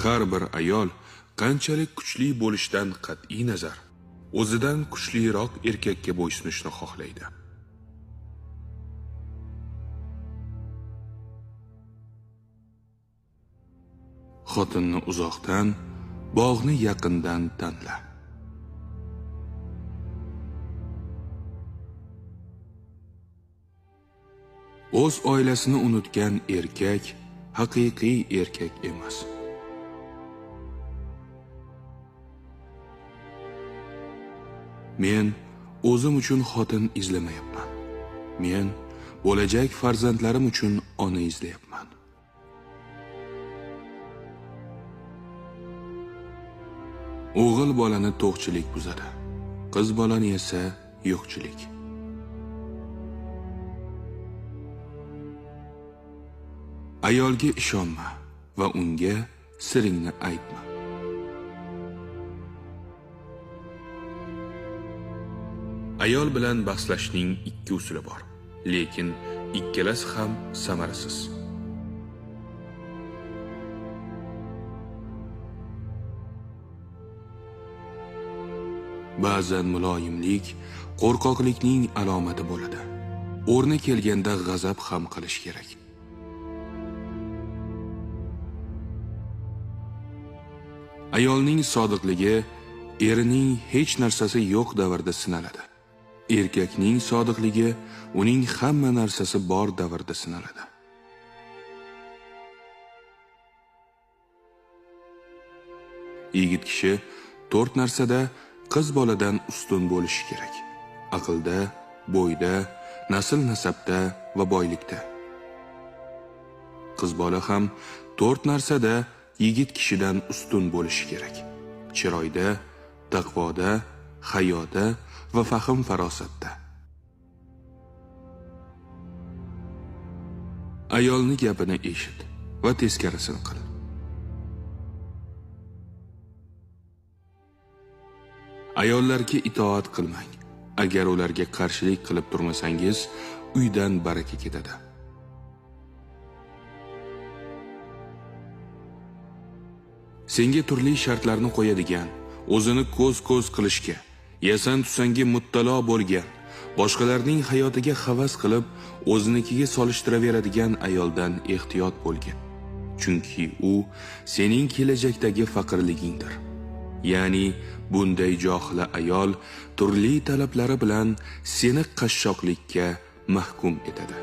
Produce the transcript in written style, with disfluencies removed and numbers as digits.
har bir ayol qanchalik kuchli bo'lishidan qat'iy nazar o'zidan kuchliroq erkakka bo'ysunishni xohlaydi. Xotinni uzoqdan, bog'ni yaqindan tanla. O'z oilasini unutgan erkak haqiqiy erkak emas. Men o'zim uchun xotin izlamayapman. Men bo'lajak farzandlarim uchun ona izlayapman. O'g'il bolani to'qchilik buzadi, qiz bolani esa yo'qchilik. Ayolga ishonma va unga siringni aytma. Ayol bilan bahslashning ikki usuli bor, lekin ikkalasi ham samarasiz. Ba'zan muloyimlik qo'rqoqlikning alomati bo'ladi. O'rni kelganda g'azab ham qilish kerak. Ayolning sodiqligi erining hech narsasi yo'q davrda sinaladi. Erkakning sodiqligi uning hamma narsasi bor davrda sinaladi. Yigit kishi 4 narsada qiz boladan ustun bo'lishi kerak. Aqlda, bo'yda, nasl nasabda va boylikda. Qiz bola ham 4 narsada yigit kishidan ustun bo'lishi kerak. Chiroyda, taqvoda, hayoda va fahm farosatda. Ayolni gapini eshit va teskarisini qil. Ayollarga itoat qilmang. Agar ularga qarshilik qilib turmasangiz, uydan baraka ketadi. Senga turli shartlarni qo'yadigan, o'zini ko'z-ko'z qilishga, yasan tusanga muttalo bo'lgan, boshqalarning hayotiga havas qilib, o'zinikiga solishtiraveradigan ayoldan ehtiyot bo'lgin. Chunki u sening kelajakdagi faqirligingdir. Ya'ni bunday johila ayol turli talablari bilan seni qashshoqlikka mahkum etadi.